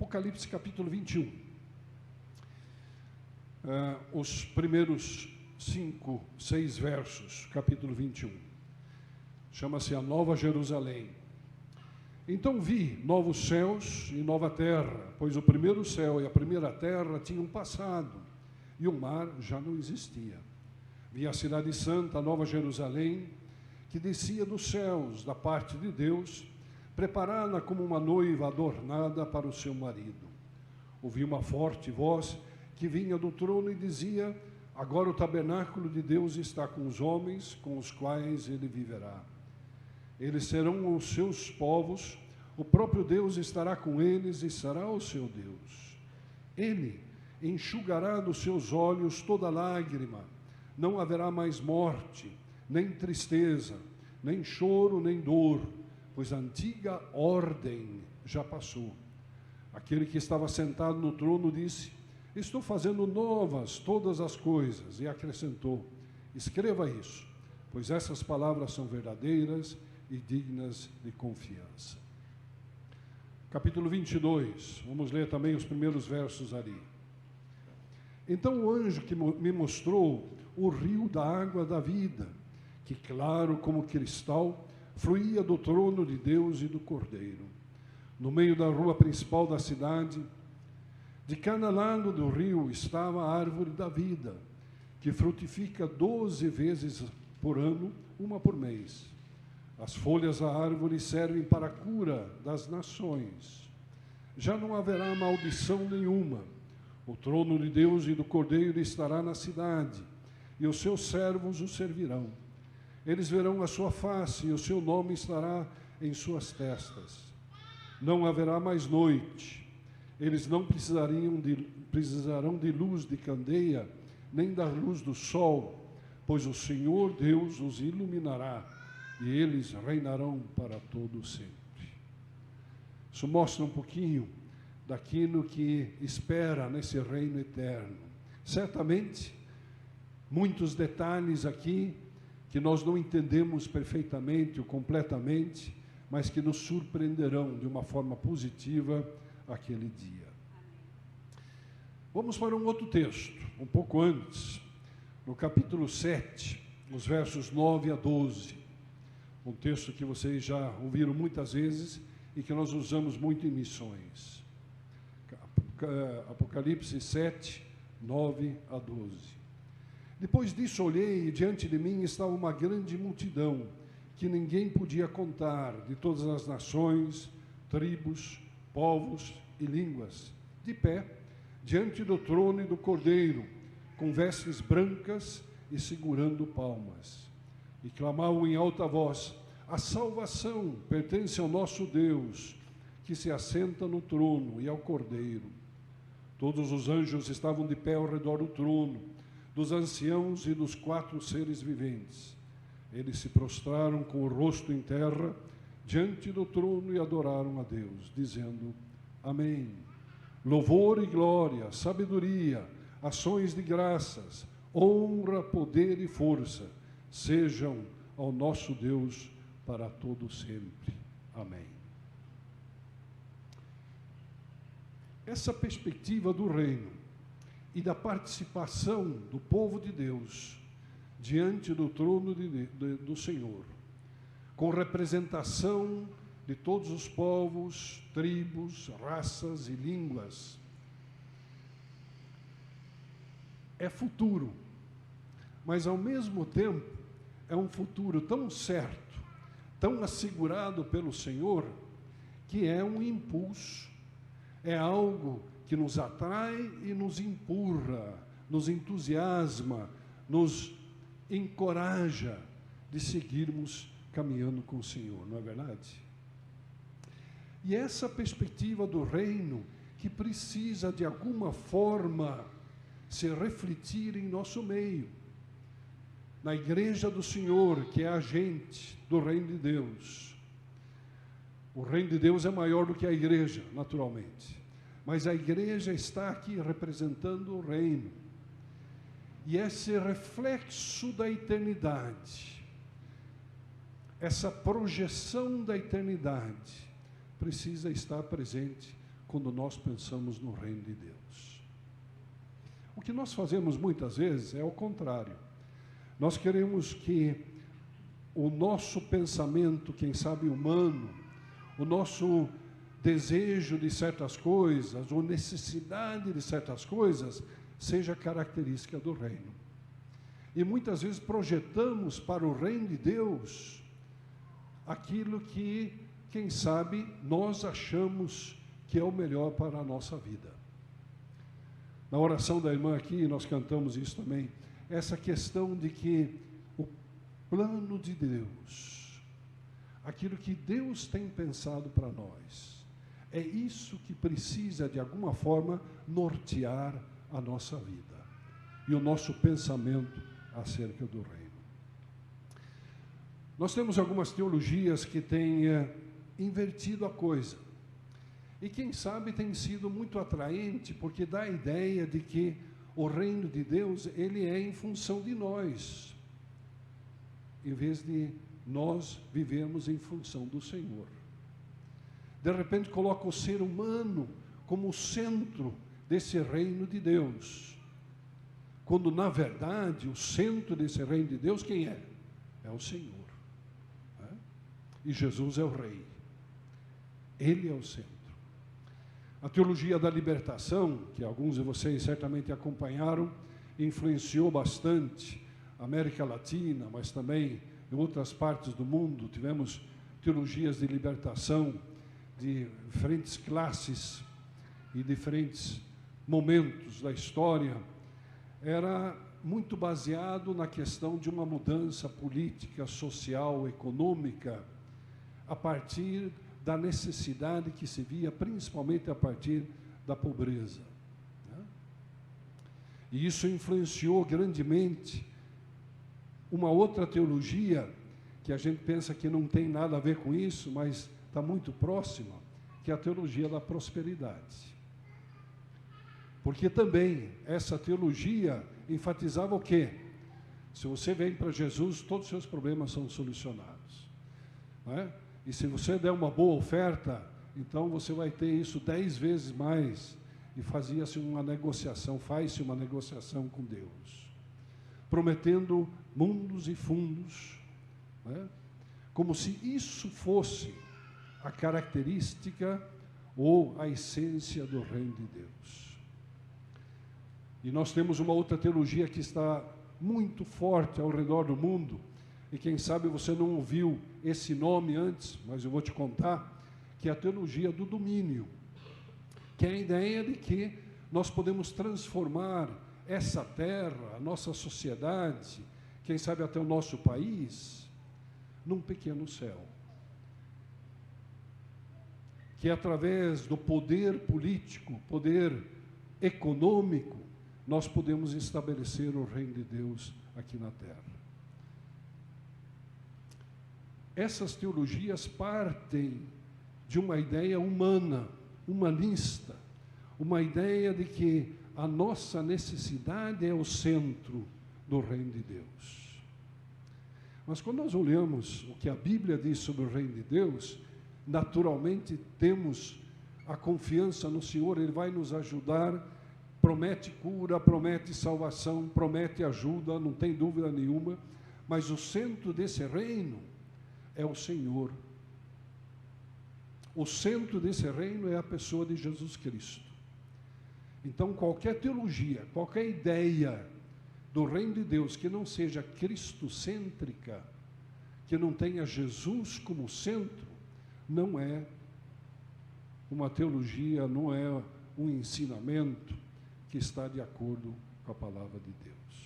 Apocalipse capítulo 21. Os primeiros 5, 6 versos, capítulo 21. Chama-se a Nova Jerusalém. Então vi novos céus e nova terra, pois o primeiro céu e a primeira terra tinham passado, e o mar já não existia. Vi a cidade santa, a Nova Jerusalém, que descia dos céus, da parte de Deus, preparada como uma noiva adornada para o seu marido. Ouvi uma forte voz que vinha do trono e dizia: agora o tabernáculo de Deus está com os homens, com os quais ele viverá. Eles serão os seus povos, o próprio Deus estará com eles e será o seu Deus. Ele enxugará dos seus olhos toda lágrima, não haverá mais morte, nem tristeza, nem choro, nem dor, pois a antiga ordem já passou. Aquele que estava sentado no trono disse: estou fazendo novas todas as coisas, e acrescentou: escreva isso, pois essas palavras são verdadeiras e dignas de confiança. Capítulo 22, vamos ler também os primeiros versos ali. Então o anjo que me mostrou o rio da água da vida, que claro como cristal, fluía do trono de Deus e do Cordeiro. No meio da rua principal da cidade, de cada lado do rio estava a árvore da vida, que frutifica 12 vezes por ano, uma por mês. As folhas da árvore servem para a cura das nações. Já não haverá maldição nenhuma. O trono de Deus e do Cordeiro estará na cidade, e os seus servos o servirão. Eles verão a sua face, e o seu nome estará em suas testas. Não haverá mais noite. Eles não precisarão de luz de candeia, nem da luz do sol, pois o Senhor Deus os iluminará, e eles reinarão para todo sempre. Isso mostra um pouquinho daquilo que espera nesse reino eterno. Certamente, muitos detalhes aqui que nós não entendemos perfeitamente ou completamente, mas que nos surpreenderão de uma forma positiva aquele dia. Vamos para um outro texto, um pouco antes, no capítulo 7, os versos 9 a 12. Um texto que vocês já ouviram muitas vezes e que nós usamos muito em missões. Apocalipse 7, 9 a 12. Depois disso olhei, e diante de mim estava uma grande multidão, que ninguém podia contar, de todas as nações, tribos, povos e línguas, de pé, diante do trono e do Cordeiro, com vestes brancas e segurando palmas. E clamavam em alta voz: a salvação pertence ao nosso Deus, que se assenta no trono, e ao Cordeiro. Todos os anjos estavam de pé ao redor do trono, dos anciãos e dos 4 seres viventes. Eles se prostraram com o rosto em terra, diante do trono, e adoraram a Deus, dizendo: amém. Louvor e glória, sabedoria, ações de graças, honra, poder e força sejam ao nosso Deus para todo sempre. Amém. Essa perspectiva do reino e da participação do povo de Deus diante do trono do Senhor, com representação de todos os povos, tribos, raças e línguas, é futuro, mas ao mesmo tempo é um futuro tão certo, tão assegurado pelo Senhor, que é um impulso, é algo que nos atrai e nos empurra, nos entusiasma, nos encoraja de seguirmos caminhando com o Senhor, não é verdade? E essa perspectiva do reino que precisa de alguma forma se refletir em nosso meio, na igreja do Senhor, que é agente do reino de Deus. O reino de Deus é maior do que a igreja, naturalmente, mas a igreja está aqui representando o reino, e esse reflexo da eternidade, essa projeção da eternidade, precisa estar presente quando nós pensamos no reino de Deus. O que nós fazemos muitas vezes é o contrário. Nós queremos que o nosso pensamento, quem sabe humano, o nosso desejo de certas coisas, ou necessidade de certas coisas, seja característica do reino. E muitas vezes projetamos para o reino de Deus aquilo que, quem sabe, nós achamos que é o melhor para a nossa vida. Na oração da irmã aqui, nós cantamos isso também, essa questão de que o plano de Deus, aquilo que Deus tem pensado para nós, é isso que precisa, de alguma forma, nortear a nossa vida e o nosso pensamento acerca do reino. Nós temos algumas teologias que têm invertido a coisa. E quem sabe tem sido muito atraente, porque dá a ideia de que o reino de Deus, ele é em função de nós, em vez de nós vivermos em função do Senhor. De repente coloca o ser humano como o centro desse reino de Deus, quando na verdade o centro desse reino de Deus quem é? É o Senhor, né? E Jesus é o Rei, Ele é o centro. A teologia da libertação, que alguns de vocês certamente acompanharam, influenciou bastante a América Latina, mas também em outras partes do mundo. Tivemos teologias de libertação de diferentes classes e diferentes momentos da história. Era muito baseado na questão de uma mudança política, social, econômica, a partir da necessidade que se via, principalmente a partir da pobreza, né? E isso influenciou grandemente uma outra teologia, que a gente pensa que não tem nada a ver com isso, mas está muito próxima, que é a teologia da prosperidade. Porque também essa teologia enfatizava o quê? Se você vem para Jesus, todos os seus problemas são solucionados, não é? E se você der uma boa oferta, então você vai ter isso 10 vezes mais. E fazia-se uma negociação, faz-se uma negociação com Deus, prometendo mundos e fundos, né? Como se isso fosse a característica ou a essência do reino de Deus. E nós temos uma outra teologia que está muito forte ao redor do mundo, e quem sabe você não ouviu esse nome antes, mas eu vou te contar, que é a teologia do domínio, que é a ideia de que nós podemos transformar essa terra, a nossa sociedade, quem sabe até o nosso país, num pequeno céu. Que através do poder político, poder econômico, nós podemos estabelecer o reino de Deus aqui na terra. Essas teologias partem de uma ideia humana, humanista, uma ideia de que a nossa necessidade é o centro do reino de Deus. Mas quando nós olhamos o que a Bíblia diz sobre o reino de Deus, naturalmente temos a confiança no Senhor, Ele vai nos ajudar, promete cura, promete salvação, promete ajuda, não tem dúvida nenhuma, mas o centro desse reino é o Senhor. O centro desse reino é a pessoa de Jesus Cristo. Então, qualquer teologia, qualquer ideia do reino de Deus que não seja cristocêntrica, que não tenha Jesus como centro, não é uma teologia, não é um ensinamento que está de acordo com a palavra de Deus.